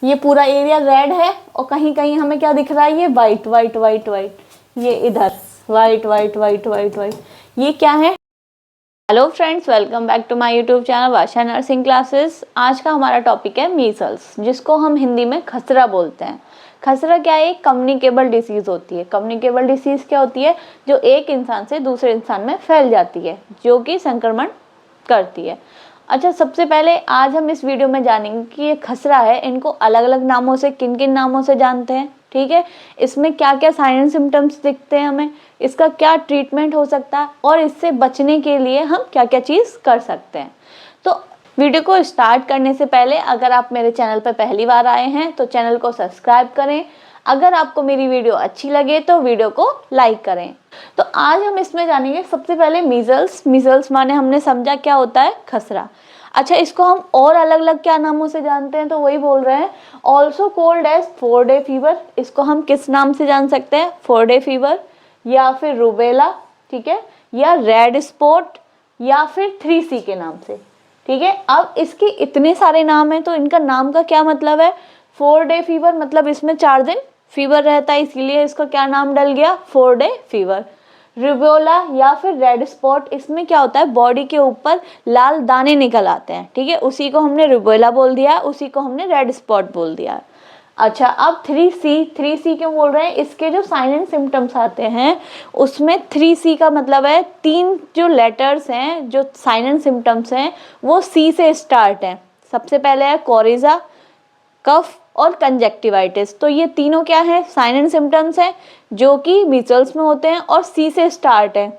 ये पूरा area red है और कहीं कहीं हमें क्या दिख रहा है, ये वाइट वाइट वाइट वाइट, ये इधर white white white white white, ये क्या है। Hello friends, welcome back to my YouTube channel Bhasha nursing classes. आज का हमारा टॉपिक है मीजल्स, जिसको हम हिंदी में खसरा बोलते हैं। खसरा क्या है? एक कम्युनिकेबल डिसीज होती है। कम्युनिकेबल डिसीज क्या होती है? जो एक इंसान से दूसरे इंसान में फैल जाती है, जो कि संक्रमण करती है। अच्छा, सबसे पहले आज हम इस वीडियो में जानेंगे कि ये खसरा है, इनको अलग अलग नामों से, किन किन नामों से जानते हैं, ठीक है। इसमें क्या क्या साइन एंड सिम्टम्स दिखते हैं हमें, इसका क्या ट्रीटमेंट हो सकता है और इससे बचने के लिए हम क्या क्या चीज़ कर सकते हैं। तो वीडियो को स्टार्ट करने से पहले अगर आप मेरे चैनल पर पहली बार आए हैं तो चैनल को सब्सक्राइब करें। अगर आपको मेरी वीडियो अच्छी लगे तो वीडियो को लाइक करें। तो आज हम इसमें जानेंगे सबसे पहले मीजल्स। मीजल्स माने हमने समझा क्या होता है, खसरा। अच्छा, इसको हम और अलग अलग क्या नामों से जानते हैं, तो वही बोल रहे हैं, ऑल्सो कोल्ड एज 4-डे फीवर। इसको हम किस नाम से जान सकते हैं? 4-डे फीवर, या फिर रूबेला, ठीक है, या रेड स्पॉट, या फिर 3C के नाम से, ठीक है। अब इसके इतने सारे नाम हैं तो इनका नाम का क्या मतलब है? 4-डे फीवर मतलब इसमें 4 दिन फीवर रहता है, इसीलिए इसका क्या नाम डल गया, 4-डे फीवर। रूबेला या फिर रेड स्पॉट, इसमें क्या होता है, बॉडी के ऊपर लाल दाने निकल आते हैं, ठीक है, उसी को हमने रूबेला बोल दिया, उसी को हमने रेड स्पॉट बोल दिया। अच्छा, अब 3C क्यों बोल रहे हैं? इसके जो साइन एंड सिम्टम्स आते हैं उसमें 3C का मतलब है, 3 जो लेटर्स हैं, जो साइन एंड सिम्टम्स हैं वो C से स्टार्ट हैं। सबसे पहले है कोरिजा, कफ और कंजक्टिवाइटिस। तो ये तीनों क्या है, साइन एंड सिम्टम्स हैं जो कि मीजल्स में होते हैं और C से स्टार्ट है,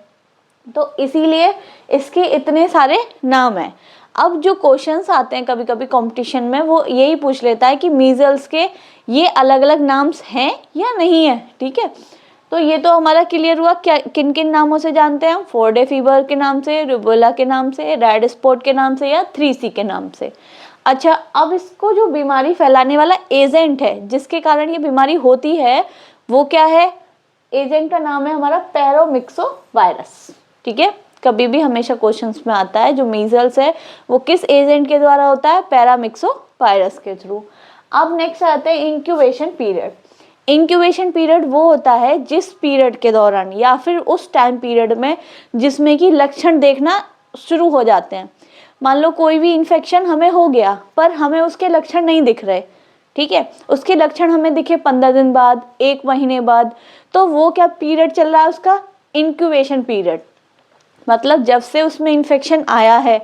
तो इसीलिए इसके इतने सारे नाम हैं। अब जो क्वेश्चंस आते हैं कभी कभी कंपटीशन में, वो यही पूछ लेता है कि मीजल्स के ये अलग अलग नाम्स हैं या नहीं है, ठीक है। तो ये तो हमारा क्लियर हुआ, क्या किन किन नामों से जानते हैं हम, 4-डे फीवर के नाम से, रूबेला के नाम से, रेड स्पॉट के नाम से, या 3C के नाम से। अच्छा, अब इसको जो बीमारी फैलाने वाला एजेंट है जिसके कारण ये बीमारी होती है, वो क्या है? एजेंट का नाम है हमारा पैरामिक्सो वायरस, ठीक है। कभी भी हमेशा क्वेश्चंस में आता है जो मीजल्स है वो किस एजेंट के द्वारा होता है, पैरामिक्सो वायरस के थ्रू। अब नेक्स्ट आते हैं इंक्यूबेशन पीरियड। इंक्यूबेशन पीरियड वो होता है जिस पीरियड के दौरान या फिर उस टाइम पीरियड में जिसमें कि लक्षण देखना शुरू हो जाते हैं। मान लो कोई भी इन्फेक्शन हमें हो गया पर हमें उसके लक्षण नहीं दिख रहे, ठीक है, उसके लक्षण हमें दिखे 15 दिन बाद, 1 महीने बाद, तो वो क्या पीरियड चल रहा है उसका, इंक्यूबेशन पीरियड। मतलब जब से उसमें इन्फेक्शन आया है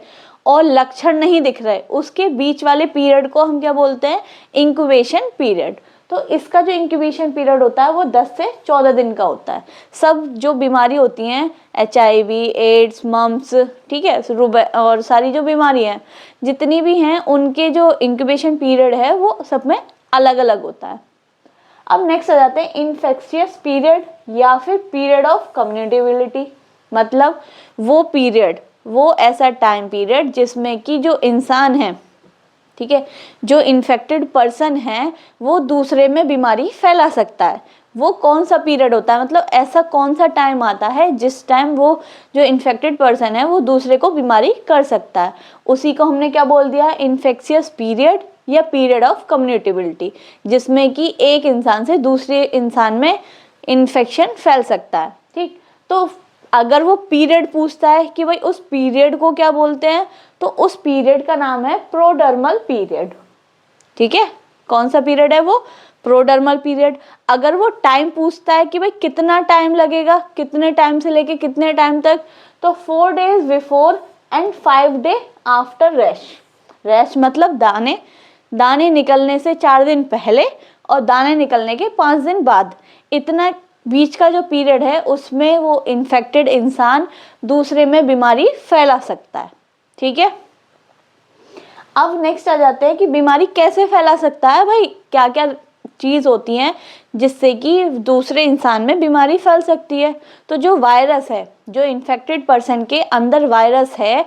और लक्षण नहीं दिख रहे, उसके बीच वाले पीरियड को हम क्या बोलते हैं, इंक्यूबेशन पीरियड। तो इसका जो इंक्यूबेशन पीरियड होता है वो 10 से 14 दिन का होता है। सब जो बीमारी होती हैं, HIV, एड्स, मम्स, ठीक है, और सारी जो बीमारी हैं जितनी भी हैं, उनके जो इंक्यूबेशन पीरियड है वो सब में अलग अलग होता है। अब नेक्स्ट आ जाते हैं इन्फेक्शियस पीरियड या फिर पीरियड ऑफ कम्युनिकेबिलिटी। मतलब वो पीरियड, वो ऐसा टाइम पीरियड जिसमें कि जो इंसान है, ठीक है, जो इन्फेक्टेड पर्सन है वो दूसरे में बीमारी फैला सकता है। वो कौन सा पीरियड होता है, मतलब ऐसा कौन सा टाइम आता है जिस टाइम वो जो इन्फेक्टेड पर्सन है वो दूसरे को बीमारी कर सकता है, उसी को हमने क्या बोल दिया, इन्फेक्शियस पीरियड या पीरियड ऑफ कम्युनिकेबिलिटी, जिसमें कि एक इंसान से दूसरे इंसान में इन्फेक्शन फैल सकता है, ठीक। तो अगर वो पीरियड पूछता है कि भाई उस पीरियड को क्या बोलते हैं, तो उस पीरियड का नाम है प्रोडर्मल पीरियड, ठीक है। कौन सा पीरियड है वो, प्रोडर्मल पीरियड। अगर वो टाइम पूछता है कि भाई कितना टाइम लगेगा, कितने टाइम से लेके कितने टाइम तक, तो 4 days before and 5 days after rest. Rest मतलब दाने, दाने निकलने से 4 दिन पहले और दाने निकलने के 5 दिन बाद, इतना बीच का जो पीरियड है उसमें वो इन्फेक्टेड इंसान दूसरे में बीमारी फैला सकता है, ठीक है। अब नेक्स्ट आ जाते हैं कि बीमारी कैसे फैला सकता है, भाई क्या क्या चीज़ होती हैं जिससे कि दूसरे इंसान में बीमारी फैल सकती है। तो जो वायरस है, जो इन्फेक्टेड पर्सन के अंदर वायरस है,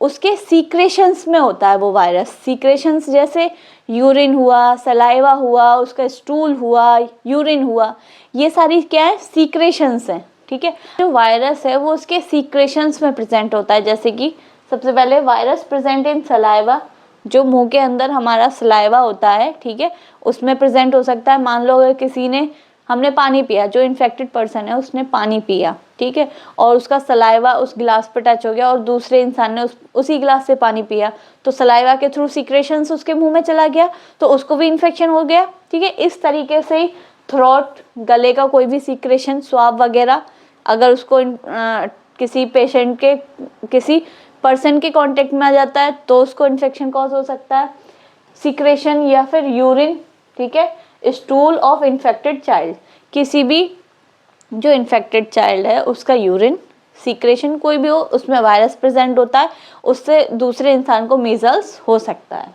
उसके सीक्रेशंस में होता है वो वायरस। सीक्रेशंस जैसे यूरिन हुआ, सलाइवा हुआ, उसका स्टूल हुआ, यूरिन हुआ, ये सारी क्या है, सीक्रेशंस हैं, ठीक है। जो वायरस है वो उसके सीक्रेशंस में प्रेजेंट होता है, जैसे कि सबसे पहले वायरस प्रेजेंट इन सलाइवा, जो मुंह के अंदर हमारा सलाइवा होता है, ठीक है, उसमें प्रेजेंट हो सकता है। मान लो अगर किसी ने, हमने पानी पिया, जो इन्फेक्टेड पर्सन है उसने पानी पिया, ठीक है, और उसका सलाइवा उस गिलास पे टच हो गया और दूसरे इंसान ने उसी गिलास से पानी पिया, तो सलाइवा के थ्रू सीक्रेशंस उसके मुंह में चला गया, तो उसको भी इन्फेक्शन हो गया, ठीक है। इस तरीके से ही थ्रोट, गले का कोई भी सीक्रेशन, स्वाब वगैरह, अगर उसको किसी पेशेंट के, किसी पर्सन के कांटेक्ट में आ जाता है तो उसको इन्फेक्शन कॉज हो सकता है। सीक्रेशन या फिर यूरिन, ठीक है, स्टूल ऑफ इन्फेक्टेड चाइल्ड, किसी भी जो इन्फेक्टेड चाइल्ड है उसका यूरिन, सीक्रेशन कोई भी हो, उसमें वायरस प्रेजेंट होता है, उससे दूसरे इंसान को मीजल्स हो सकता है,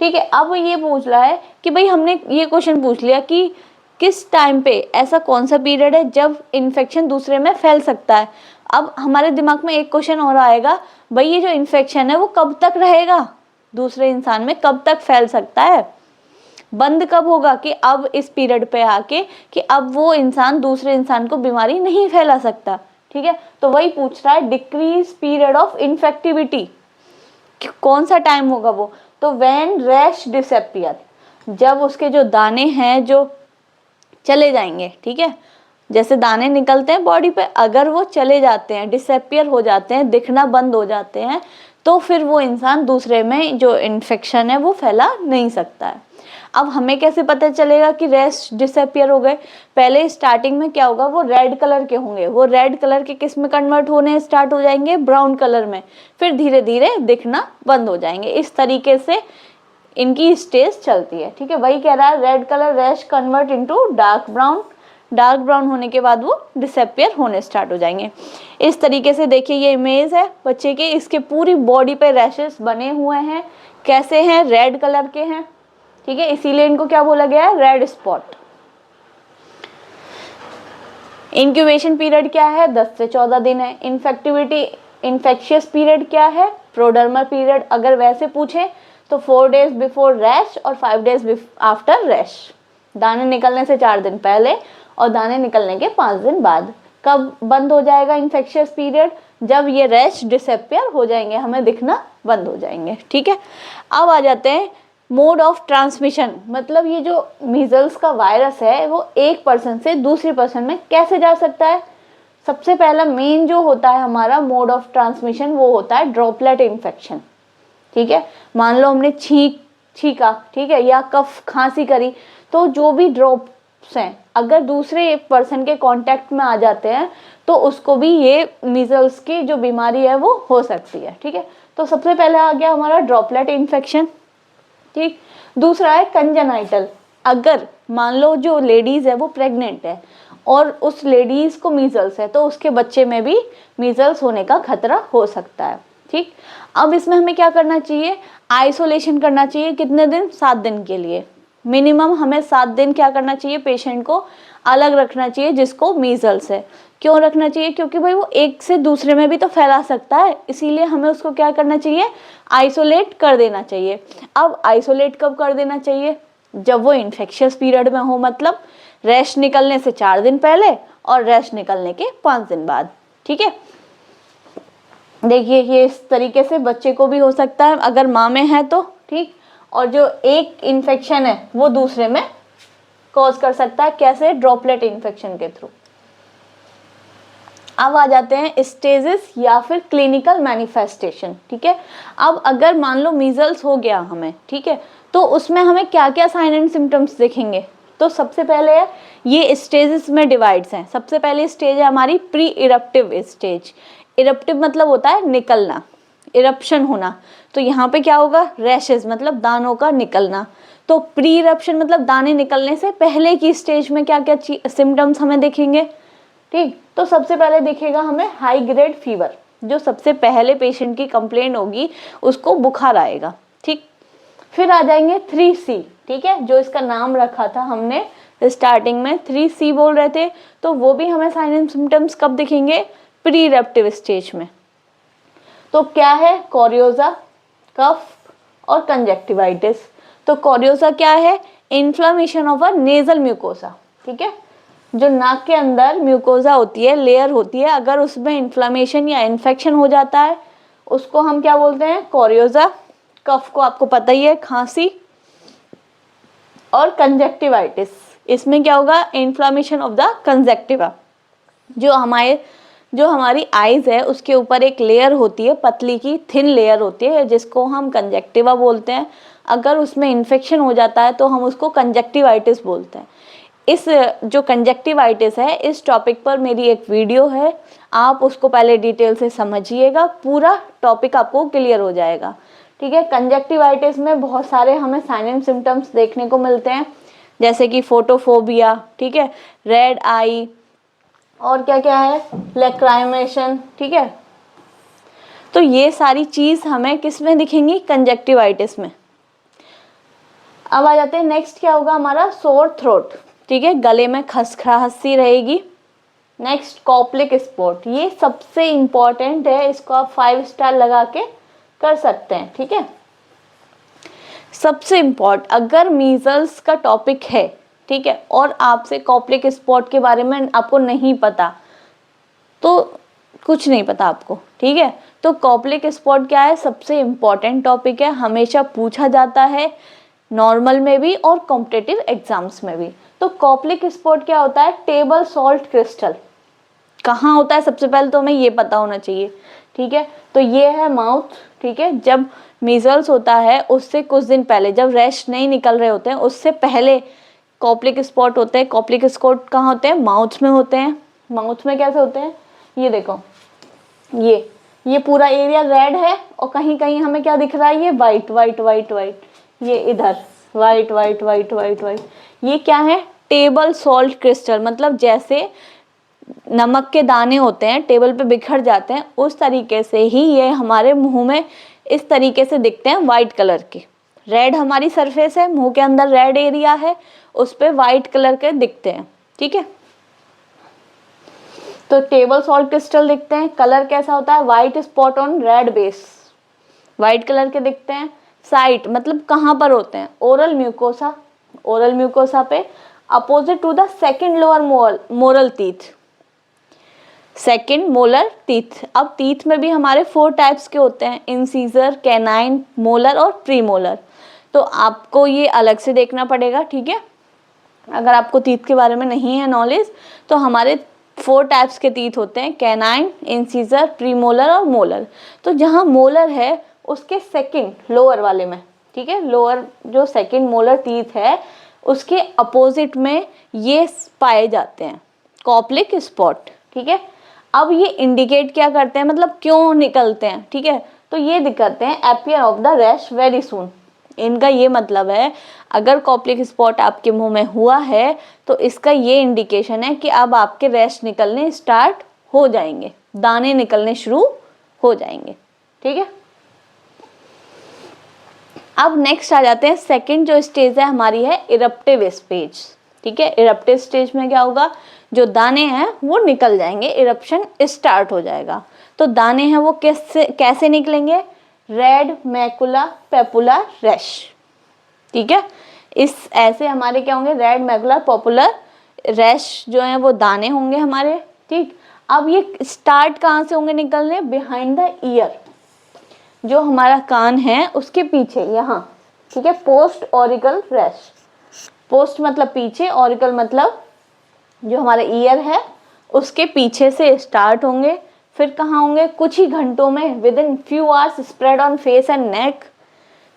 ठीक है। अब ये पूछ रहा है कि भाई हमने ये क्वेश्चन पूछ लिया कि किस टाइम पे, ऐसा कौन सा पीरियड है जब इन्फेक्शन दूसरे में फैल सकता है। अब हमारे दिमाग में एक क्वेश्चन और आएगा, भाई ये जो इन्फेक्शन है वो कब तक रहेगा, दूसरे इंसान में कब तक फैल सकता है, बंद कब होगा, कि अब इस पीरियड पे आके कि अब वो इंसान दूसरे इंसान को बीमारी नहीं फैला सकता, ठीक है। तो वही पूछ रहा है डिक्रीज पीरियड ऑफ इन्फेक्टिविटी, कौन सा टाइम होगा वो, तो व्हेन रैश डिसअपियर, जब उसके जो दाने हैं जो चले जाएंगे, ठीक है, जैसे दाने निकलते हैं बॉडी पे, अगर वो चले जाते हैं, डिसअपियर हो जाते हैं, दिखना बंद हो जाते हैं, तो फिर वो इंसान दूसरे में जो इन्फेक्शन है वो फैला नहीं सकता है। अब हमें कैसे पता चलेगा कि रैश डिसअपियर हो गए, पहले स्टार्टिंग में क्या होगा, वो रेड कलर के होंगे, वो रेड कलर के किस में कन्वर्ट होने स्टार्ट हो जाएंगे, ब्राउन कलर में, फिर धीरे धीरे दिखना बंद हो जाएंगे। इस तरीके से इनकी स्टेज चलती है, ठीक है। वही कह रहा है red colour rash convert into dark brown, dark brown होने के बाद वो डिसअपियर होने स्टार्ट हो जाएंगे। इस तरीके से देखिए ये इमेज है बच्चे के, इसके पूरी बॉडी पे रैशेस बने हुए हैं, कैसे हैं, रेड कलर के हैं, ठीक है, इसीलिए इनको क्या बोला गया है, रेड स्पॉट। इंक्यूबेशन पीरियड क्या है, 10 से 14 दिन है। इन्फेक्टिविटी, इन्फेक्शियस पीरियड क्या है, प्रोडर्मर पीरियड, अगर वैसे पूछे तो 4 डेज बिफोर रैश और 5 डेज आफ्टर रैश, दाने निकलने से 4 दिन पहले और दाने निकलने के 5 दिन बाद। कब बंद हो जाएगा इन्फेक्शियस पीरियड, जब ये रैश डिसअपियर हो जाएंगे, हमें दिखना बंद हो जाएंगे, ठीक है। अब आ जाते हैं मोड ऑफ ट्रांसमिशन, मतलब ये जो मीजल्स का वायरस है वो एक पर्सन से दूसरे पर्सन में कैसे जा सकता है। सबसे पहला मेन जो होता है हमारा मोड ऑफ ट्रांसमिशन वो होता है ड्रॉपलेट इन्फेक्शन, ठीक है। मान लो हमने छींका, ठीक है, या कफ खांसी करी, तो जो भी ड्रॉप्स हैं अगर दूसरे पर्सन के कांटेक्ट में आ जाते हैं तो उसको भी ये मीजल्स की जो बीमारी है वो हो सकती है, ठीक है। तो सबसे पहले आ गया हमारा ड्रॉपलेट इन्फेक्शन, ठीक। दूसरा है कंजेनाइटल, अगर मान लो जो लेडीज है वो प्रेग्नेंट है और उस लेडीज को मीजल्स है तो उसके बच्चे में भी मीजल्स होने का खतरा हो सकता है, ठीक। अब इसमें हमें क्या करना चाहिए, आइसोलेशन करना चाहिए, कितने दिन, 7 दिन के लिए मिनिमम हमें 7 दिन क्या करना चाहिए, पेशेंट को अलग रखना चाहिए जिसको मीजल्स है। क्यों रखना चाहिए, क्योंकि भाई वो एक से दूसरे में भी तो फैला सकता है, इसीलिए हमें उसको क्या करना चाहिए, आइसोलेट कर देना चाहिए। अब आइसोलेट कब कर देना चाहिए, जब वो इन्फेक्शियस पीरियड में हो, मतलब रैश निकलने से 4 दिन पहले और रैश निकलने के 5 दिन बाद, ठीक है। देखिए ये इस तरीके से बच्चे को भी हो सकता है अगर माँ में है तो, ठीक, और जो एक इन्फेक्शन है वो दूसरे में कॉज कर सकता है, कैसे, ड्रॉपलेट इन्फेक्शन के थ्रू। अब आ जाते हैं स्टेजेस या फिर क्लिनिकल मैनिफेस्टेशन, ठीक है। अब अगर मान लो मीजल्स हो गया हमें, ठीक है, तो उसमें हमें क्या क्या साइन एंड सिम्टम्स दिखेंगे, तो सबसे पहले है ये स्टेजेस में डिवाइड्स हैं। सबसे पहले स्टेज है हमारी प्री इरप्टिव स्टेज, इरप्टिव मतलब होता है निकलना, इरप्शन होना, तो यहाँ पे क्या होगा, रैशेस मतलब दानों का निकलना। तो प्री इरप्शन मतलब दाने निकलने से पहले की स्टेज में क्या क्या सिम्टम्स हमें दिखेंगे, ठीक। तो सबसे पहले दिखेगा हमें हाई ग्रेड फीवर, जो सबसे पहले पेशेंट की कंप्लेंट होगी उसको बुखार आएगा, ठीक। फिर आ जाएंगे 3C, ठीक है, जो इसका नाम रखा था हमने स्टार्टिंग में 3C बोल रहे थे, तो वो भी हमें साइन एंड सिम्टम्स कब दिखेंगे, प्री इरप्टिव स्टेज में। तो क्या है, कोरियोजा, कफ और कंजक्टिवाइटिस। तो कोरियोजा क्या है, inflammation of a nasal mucosa, ठीक है, जो नाक के अंदर म्यूकोसा होती है, लेयर होती है, अगर उसमें इन्फ्लामेशन या इन्फेक्शन हो जाता है उसको हम क्या बोलते हैं, कोरियोजा। कफ को आपको पता ही है, खांसी और कंजक्टिवाइटिस। इसमें क्या होगा, इन्फ्लामेशन ऑफ द कंजक्टिवा। जो हमारी आईज है उसके ऊपर एक लेयर होती है, पतली की थिन लेयर होती है, जिसको हम कंजक्टिवा बोलते हैं। अगर उसमें इन्फेक्शन हो जाता है तो हम उसको कंजक्टिवाइटिस बोलते हैं। इस जो कंजक्टिवाइटिस है, इस टॉपिक पर मेरी एक वीडियो है, आप उसको पहले डिटेल से समझिएगा, पूरा टॉपिक आपको क्लियर हो जाएगा। ठीक है, कंजक्टिवाइटिस में बहुत सारे हमें साइन एंड सिम्टम्स देखने को मिलते हैं, जैसे कि फोटोफोबिया, ठीक है, रेड आई, और क्या क्या है, लैक्राइमेशन। ठीक है, तो ये सारी चीज हमें किस में दिखेंगी, कंजक्टिवाइटिस में। अब आ जाते हैं नेक्स्ट, क्या होगा हमारा, सोर थ्रोट। ठीक है, गले में खसखराहट सी रहेगी। नेक्स्ट, कॉप्लिक स्पॉट, ये सबसे इंपॉर्टेंट है, इसको आप 5 स्टार लगा के कर सकते हैं। ठीक है, सबसे इम्पोर्टेंट, अगर मीजल्स का टॉपिक है, ठीक है, और आपसे कॉप्लिक स्पॉट के बारे में आपको नहीं पता, तो कुछ नहीं पता आपको। ठीक है, तो कॉप्लिक स्पॉट क्या है, सबसे इम्पॉर्टेंट टॉपिक है, हमेशा पूछा जाता है, नॉर्मल में भी और कॉम्पिटिटिव एग्जाम्स में भी। तो कॉप्लिक स्पॉट क्या होता है, टेबल सॉल्ट क्रिस्टल कहाँ होता है, सबसे पहले तो हमें ये पता होना चाहिए। ठीक है, तो ये है माउथ। ठीक है, जब मीजल्स होता है उससे कुछ दिन पहले, जब रैश नहीं निकल रहे होते हैं, उससे पहले कॉप्लिक स्पॉट होते हैं। कॉप्लिक स्पॉट कहाँ होते हैं, माउथ में होते हैं। माउथ में कैसे होते हैं, ये देखो, ये पूरा एरिया रेड है, और कहीं कहीं हमें क्या दिख रहा है, ये वाइट वाइट वाइट वाइट, ये इधर white white white white white, ये क्या है, टेबल सॉल्ट क्रिस्टल, मतलब जैसे नमक के दाने होते हैं, टेबल पे बिखर जाते हैं, उस तरीके से ही ये हमारे मुंह में इस तरीके से दिखते हैं, वाइट कलर के। रेड हमारी सरफेस है, मुंह के अंदर रेड एरिया है, उस पे वाइट कलर के दिखते हैं। ठीक है, तो टेबल सॉल्ट क्रिस्टल दिखते हैं, कलर कैसा होता है, white spot on red base, white colour के दिखते हैं। साइट मतलब कहाँ पर होते हैं, ओरल म्यूकोसा, ओरल म्यूकोसा पे opposite to the second lower molar teeth, second molar teeth. अब टीथ में भी हमारे 4 टाइप्स के होते हैं, इंसीजर, कैनाइन, मोलर और प्रीमोलर। तो आपको ये अलग से देखना पड़ेगा। ठीक है, अगर आपको टीथ के बारे में नहीं है नॉलेज, तो हमारे 4 टाइप्स के टीथ होते हैं, कैनाइन, इंसीजर, प्रीमोलर और मोलर। तो जहाँ मोलर है उसके सेकंड लोअर वाले में, ठीक है, लोअर जो सेकंड मोलर टीथ है उसके अपोजिट में ये पाए जाते हैं कॉप्लिक स्पॉट। ठीक है, अब ये इंडिकेट क्या करते हैं, मतलब क्यों निकलते हैं। ठीक है, तो ये दिखाते हैं appear of the rash very soon. इनका ये मतलब है, अगर कॉप्लिक स्पॉट आपके मुंह में हुआ है तो इसका ये इंडिकेशन है कि अब आपके रैश निकलने स्टार्ट हो जाएंगे, दाने निकलने शुरू हो जाएंगे। ठीक है, अब नेक्स्ट आ जाते हैं, सेकंड जो स्टेज है हमारी है इरप्टिव स्टेज। ठीक है, इरप्टिव स्टेज में क्या होगा, जो दाने हैं वो निकल जाएंगे, इरप्शन स्टार्ट हो जाएगा। तो दाने हैं वो कैसे निकलेंगे, रेड मैकुला पेपुला रैश। ठीक है, इस ऐसे हमारे क्या होंगे, रेड मैकुला पॉपुलर रैश जो है वो दाने होंगे हमारे। ठीक, अब ये स्टार्ट कहाँ से होंगे निकलने, बिहाइंड द ईयर, जो हमारा कान है उसके पीछे यहाँ। ठीक है, पोस्ट ऑरिकल रैश, पोस्ट मतलब पीछे, ऑरिकल मतलब जो हमारा ईयर है उसके पीछे से स्टार्ट होंगे। फिर कहाँ होंगे, कुछ ही घंटों में, with in few hours spread on face and neck,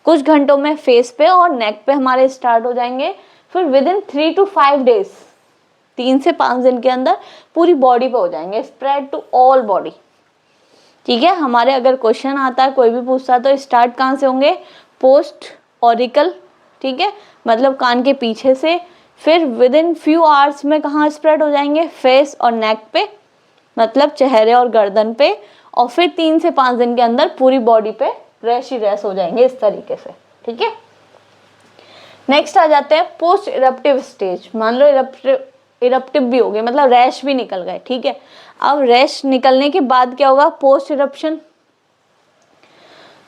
कुछ घंटों में फेस पे और नेक पे हमारे स्टार्ट हो जाएंगे। फिर विद इन 3 to 5 डेज, 3 से 5 दिन के अंदर पूरी बॉडी पे हो जाएंगे, स्प्रेड टू ऑल बॉडी। ठीक है, हमारे अगर क्वेश्चन आता है, कोई भी पूछता है, तो स्टार्ट कहाँ से होंगे, पोस्ट ऑरिकल। ठीक है, मतलब कान के पीछे से। फिर विद इन फ्यू आवर्स में कहाँ स्प्रेड हो जाएंगे, फेस और नेक पे, मतलब चेहरे और गर्दन पे। और फिर 3 से 5 दिन के अंदर पूरी बॉडी पे रैश ही रैश हो जाएंगे इस तरीके से। ठीक है, नेक्स्ट आ जाते हैं पोस्ट इरप्टिव स्टेज। मान लो इरप्टिव भी हो गए, मतलब रैश भी निकल गए। ठीक है, अब रैश निकलने के बाद क्या होगा, पोस्ट इरप्शन।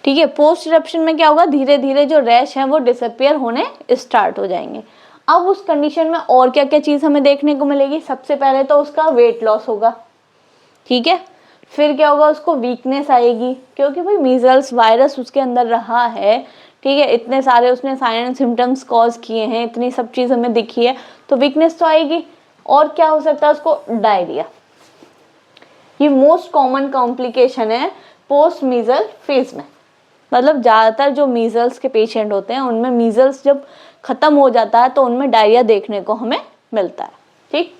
ठीक है, पोस्ट इरप्शन में क्या होगा, धीरे धीरे जो रैश है वो डिसअपियर होने स्टार्ट हो जाएंगे। अब उस कंडीशन में और क्या क्या चीज हमें देखने को मिलेगी, सबसे पहले तो उसका वेट लॉस होगा। ठीक है, फिर क्या होगा, उसको वीकनेस आएगी, क्योंकि भाई मीजल्स वायरस उसके अंदर रहा है, ठीक है, इतने सारे उसने साइन एंड सिम्टम्स कॉज किए हैं, इतनी सब चीज़ हमें दिखी है, तो वीकनेस तो आएगी। और क्या हो सकता है उसको, डायरिया। ये मोस्ट कॉमन कॉम्प्लिकेशन है पोस्ट मीजल फेज में। मतलब ज़्यादातर जो मीजल्स के पेशेंट होते हैं उनमें मीजल्स जब ख़त्म हो जाता है तो उनमें डायरिया देखने को हमें मिलता है। ठीक,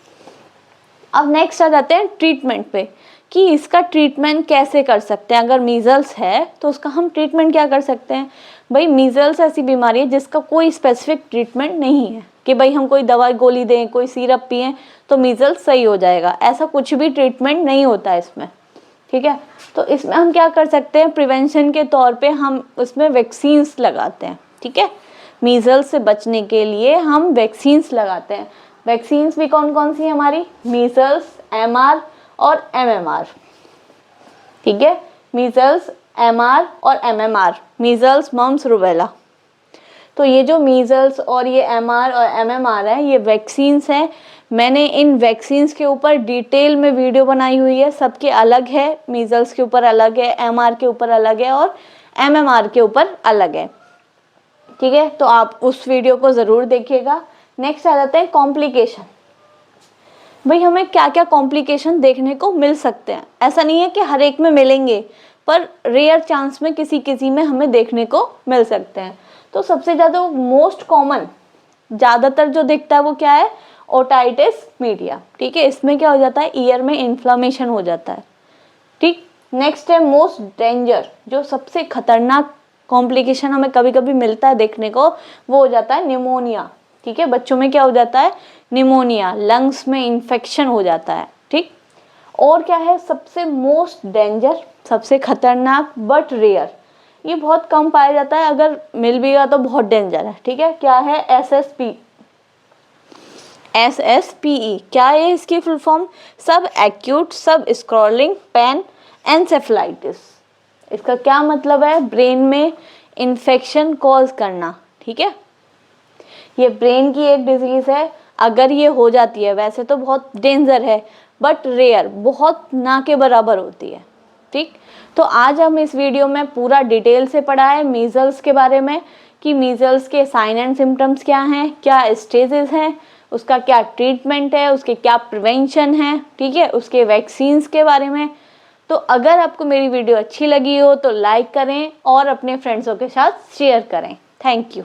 अब नेक्स्ट आ जाते हैं ट्रीटमेंट पे कि इसका ट्रीटमेंट कैसे कर सकते हैं। अगर मीजल्स है तो उसका हम ट्रीटमेंट क्या कर सकते हैं। भाई मीजल्स ऐसी बीमारी है जिसका कोई स्पेसिफिक ट्रीटमेंट नहीं है कि भाई हम कोई दवाई गोली दें, कोई सिरप पिएं तो मीजल्स सही हो जाएगा, ऐसा कुछ भी ट्रीटमेंट नहीं होता है इसमें। ठीक है, तो इसमें हम क्या कर सकते हैं, प्रिवेंशन के तौर पे हम उसमें वैक्सीन्स लगाते हैं। ठीक है, मीजल्स से बचने के लिए हम वैक्सीन्स लगाते हैं। वैक्सीन्स भी कौन कौन सी है हमारी, मीजल्स, एमआर और एमएमआर। ठीक है, मीजल्स, एमआर और एमएमआर, मीजल्स, मम्स, रूबेला। तो ये जो मीजल्स और ये एमआर और एमएमआर है, ये वैक्सीन्स हैं। मैंने इन वैक्सीन्स के ऊपर डिटेल में वीडियो बनाई हुई है, सबके अलग है, मीजल्स के ऊपर अलग है, एमआर के ऊपर अलग है और एमएमआर के ऊपर अलग है। ठीक है, तो आप उस वीडियो को ज़रूर देखिएगा। नेक्स्ट आ जाते हैं कॉम्प्लिकेशन। भाई हमें क्या क्या कॉम्प्लिकेशन देखने को मिल सकते हैं, ऐसा नहीं है कि हर एक में मिलेंगे, पर रेयर चांस में किसी किसी में हमें देखने को मिल सकते हैं। तो सबसे ज़्यादा मोस्ट कॉमन ज़्यादातर जो दिखता है वो क्या है, ओटाइटिस मीडिया। ठीक है, इसमें क्या हो जाता है, ईयर में इन्फ्लामेशन हो जाता है। ठीक, नेक्स्ट है मोस्ट डेंजर, जो सबसे खतरनाक कॉम्प्लिकेशन हमें कभी कभी मिलता है देखने को, वो हो जाता है निमोनिया। ठीक है, बच्चों में क्या हो जाता है, निमोनिया, लंग्स में इन्फेक्शन हो जाता है। ठीक, और क्या है सबसे मोस्ट डेंजर, सबसे खतरनाक बट रेयर, ये बहुत कम पाया जाता है, अगर मिल भी गया तो बहुत डेंजर है। ठीक है, क्या है, SSPE। क्या है इसकी फुल फॉर्म, सब एक्यूट सब स्क्रॉलिंग पेन एंसेफेलाइटिस। इसका क्या मतलब है, ब्रेन में इन्फेक्शन कॉज करना। ठीक है, ये ब्रेन की एक डिजीज है, अगर ये हो जाती है, वैसे तो बहुत डेंजर है बट रेयर, बहुत ना के बराबर होती है। ठीक, तो आज हम इस वीडियो में पूरा डिटेल से पढ़ा है मीजल्स के बारे में कि मीजल्स के साइन एंड सिम्टम्स क्या हैं, क्या स्टेजेस हैं, उसका क्या ट्रीटमेंट है, उसके क्या प्रिवेंशन है। ठीक है, उसके वैक्सीन्स के बारे में। तो अगर आपको मेरी वीडियो अच्छी लगी हो तो लाइक करें और अपने फ्रेंड्सों के साथ शेयर करें। Thank you.